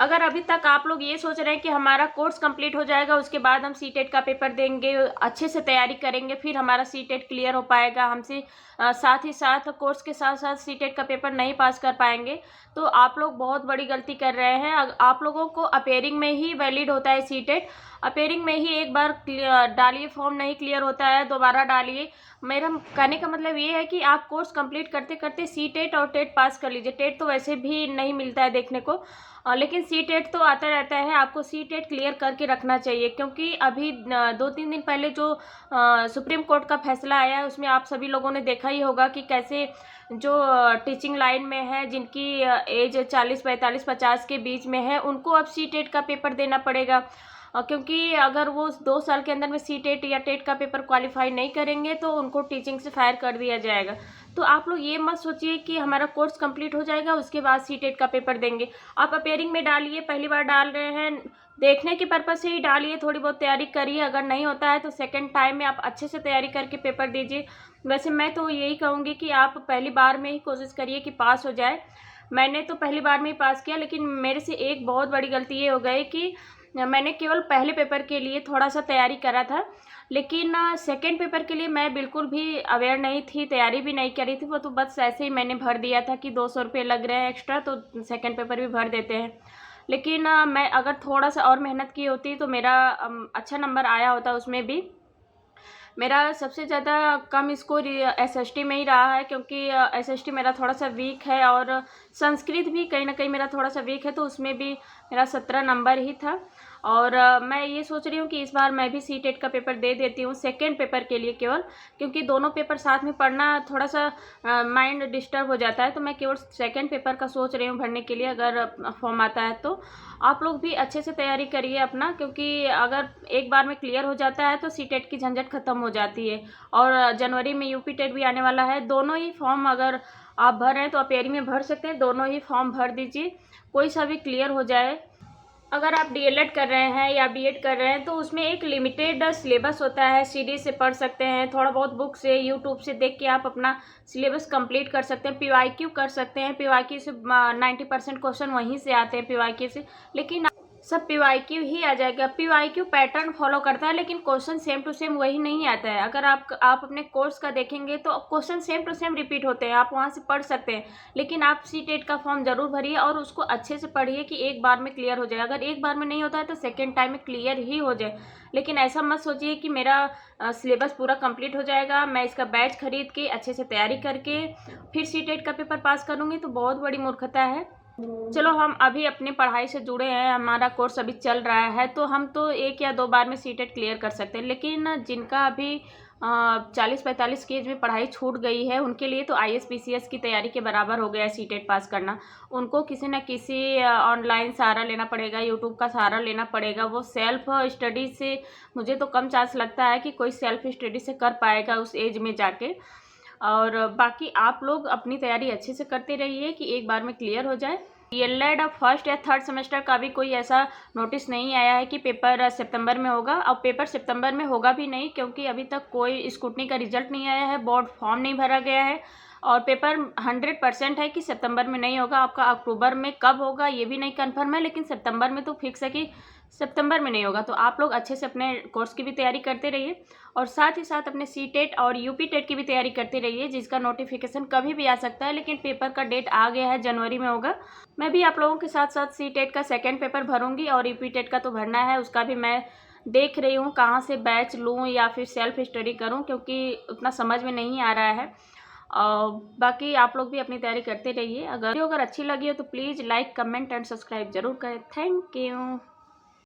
अगर अभी तक आप लोग ये सोच रहे हैं कि हमारा कोर्स कंप्लीट हो जाएगा उसके बाद हम सीटेट का पेपर देंगे, अच्छे से तैयारी करेंगे, फिर हमारा सीटेट क्लियर हो पाएगा, हमसे साथ ही साथ कोर्स के साथ साथ सीटेट का पेपर नहीं पास कर पाएंगे, तो आप लोग बहुत बड़ी गलती कर रहे हैं। आप लोगों को अपेयरिंग में ही वैलिड होता है सीटेट। अपेयरिंग में ही एक बार डालिए, फॉर्म नहीं क्लियर होता है दोबारा डालिए। मेरा कहने का मतलब ये है कि आप कोर्स कंप्लीट करते करते सीटेट और टेट पास कर लीजिए। टेट तो वैसे भी नहीं मिलता है देखने को, लेकिन सीटेट तो आता रहता है। आपको सीटेट क्लियर करके रखना चाहिए, क्योंकि अभी 2-3 दिन पहले जो सुप्रीम कोर्ट का फैसला आया है उसमें आप सभी लोगों ने देखा ही होगा कि कैसे जो टीचिंग लाइन में है, जिनकी एज 40, 45, 50 के बीच में है, उनको अब सीटेट का पेपर देना पड़ेगा, क्योंकि अगर वो 2 साल के अंदर में सीटेट या टेट का पेपर क्वालिफाई नहीं करेंगे तो उनको टीचिंग से फायर कर दिया जाएगा। तो आप लोग ये मत सोचिए कि हमारा कोर्स कंप्लीट हो जाएगा उसके बाद सीटेट का पेपर देंगे। आप अपेयरिंग में डालिए, पहली बार डाल रहे हैं, देखने के पर्पज़ से ही डालिए, थोड़ी बहुत तैयारी करिए। अगर नहीं होता है तो सेकेंड टाइम में आप अच्छे से तैयारी करके पेपर दीजिए। वैसे मैं तो यही कहूँगी कि आप पहली बार में ही कोशिश करिए कि पास हो जाए। मैंने तो पहली बार में ही पास किया, लेकिन मेरे से एक बहुत बड़ी गलती ये हो गई कि मैंने केवल पहले पेपर के लिए थोड़ा सा तैयारी करा था, लेकिन सेकंड पेपर के लिए मैं बिल्कुल भी अवेयर नहीं थी, तैयारी भी नहीं करी थी। वो तो बस ऐसे ही मैंने भर दिया था कि 200 रुपये लग रहे हैं एक्स्ट्रा, तो सेकंड पेपर भी भर देते हैं। लेकिन मैं अगर थोड़ा सा और मेहनत की होती तो मेरा अच्छा नंबर आया होता उसमें भी। मेरा सबसे ज़्यादा कम स्कोर एसएसटी में ही रहा है, क्योंकि एसएसटी मेरा थोड़ा सा वीक है और संस्कृत भी कहीं ना कहीं मेरा थोड़ा सा वीक है, तो उसमें भी मेरा 17 नंबर ही था। और मैं ये सोच रही हूँ कि इस बार मैं भी सीटेट का पेपर दे देती हूँ सेकेंड पेपर के लिए केवल, क्योंकि दोनों पेपर साथ में पढ़ना थोड़ा सा माइंड डिस्टर्ब हो जाता है। तो मैं केवल सेकेंड पेपर का सोच रही हूँ भरने के लिए, अगर फॉर्म आता है तो। आप लोग भी अच्छे से तैयारी करिए अपना, क्योंकि अगर एक बार में क्लियर हो जाता है तो सीटेट की झंझट खत्म हो जाती है। और जनवरी में यूपी टेट भी आने वाला है। दोनों ही फॉर्म अगर आप भर रहे हैं तो अपेयरिंग में भर सकते हैं, दोनों ही फॉर्म भर दीजिए, कोई सा भी क्लियर हो जाए। अगर आप डीएलएड कर रहे हैं या बीएड कर रहे हैं तो उसमें एक लिमिटेड सिलेबस होता है, सीडी से पढ़ सकते हैं, थोड़ा बहुत बुक से, यूट्यूब से देख के आप अपना सिलेबस कंप्लीट कर सकते हैं। पीवाईक्यू कर सकते हैं, पीवाईक्यू से 90% क्वेश्चन वहीं से आते हैं पीवाईक्यू से, लेकिन सब पीवाईक्यू ही आ जाएगा। पीवाईक्यू पैटर्न फॉलो करता है, लेकिन क्वेश्चन सेम टू सेम वही नहीं आता है। अगर आप अपने कोर्स का देखेंगे तो question same to same repeat होते हैं, आप वहाँ से पढ़ सकते हैं। लेकिन आप सीटेट का फॉर्म जरूर भरिए और उसको अच्छे से पढ़िए कि एक बार में क्लियर हो जाए। अगर एक बार में नहीं होता है तो सेकेंड टाइम में क्लियर ही हो जाए। लेकिन ऐसा मत सोचिए कि मेरा सिलेबस पूरा कंप्लीट हो जाएगा, मैं इसका बैच खरीद के अच्छे से तैयारी करके फिर सीटेट का पेपर पास करूँगी, तो बहुत बड़ी मूर्खता है। चलो, हम अभी अपनी पढ़ाई से जुड़े हैं, हमारा कोर्स अभी चल रहा है, तो हम तो 1 या 2 बार में सीटेट क्लियर कर सकते हैं। लेकिन जिनका अभी 40-45 की एज में पढ़ाई छूट गई है, उनके लिए तो आईएएस-पीसीएस की तैयारी के बराबर हो गया है सीटेट पास करना। उनको किसी न किसी ऑनलाइन सहारा लेना पड़ेगा, यूट्यूब का सहारा लेना पड़ेगा। वो सेल्फ स्टडी से मुझे तो कम चांस लगता है कि कोई सेल्फ स्टडी से कर पाएगा उस एज में जाके। और बाकी आप लोग अपनी तैयारी अच्छे से करते रहिए कि एक बार में क्लियर हो जाए। डीएलएड अब फर्स्ट या थर्ड सेमेस्टर का भी कोई ऐसा नोटिस नहीं आया है कि पेपर सितंबर में होगा। अब पेपर सितंबर में होगा भी नहीं, क्योंकि अभी तक कोई स्क्रूटनी का रिजल्ट नहीं आया है, बोर्ड फॉर्म नहीं भरा गया है, और पेपर 100% है कि सितंबर में नहीं होगा। आपका अक्टूबर में कब होगा ये भी नहीं कंफर्म है, लेकिन सितंबर में तो फिक्स है कि सितंबर में नहीं होगा। तो आप लोग अच्छे से अपने कोर्स की भी तैयारी करते रहिए, और साथ ही साथ अपने सीटेट और यूपी टेट की भी तैयारी करते रहिए, जिसका नोटिफिकेशन कभी भी आ सकता है। लेकिन पेपर का डेट आ गया है, जनवरी में होगा। मैं भी आप लोगों के साथ साथ सीटेट का सेकेंड पेपर भरूंगी, और यूपी टेट का तो भरना है, उसका भी मैं देख रही हूँ कहाँ से बैच लूँ या फिर सेल्फ स्टडी करूँ, क्योंकि उतना समझ में नहीं आ रहा है। बाकी आप लोग भी अपनी तैयारी करते रहिए। अगर अच्छी लगी हो तो please like, comment and subscribe जरूर करें। Thank you.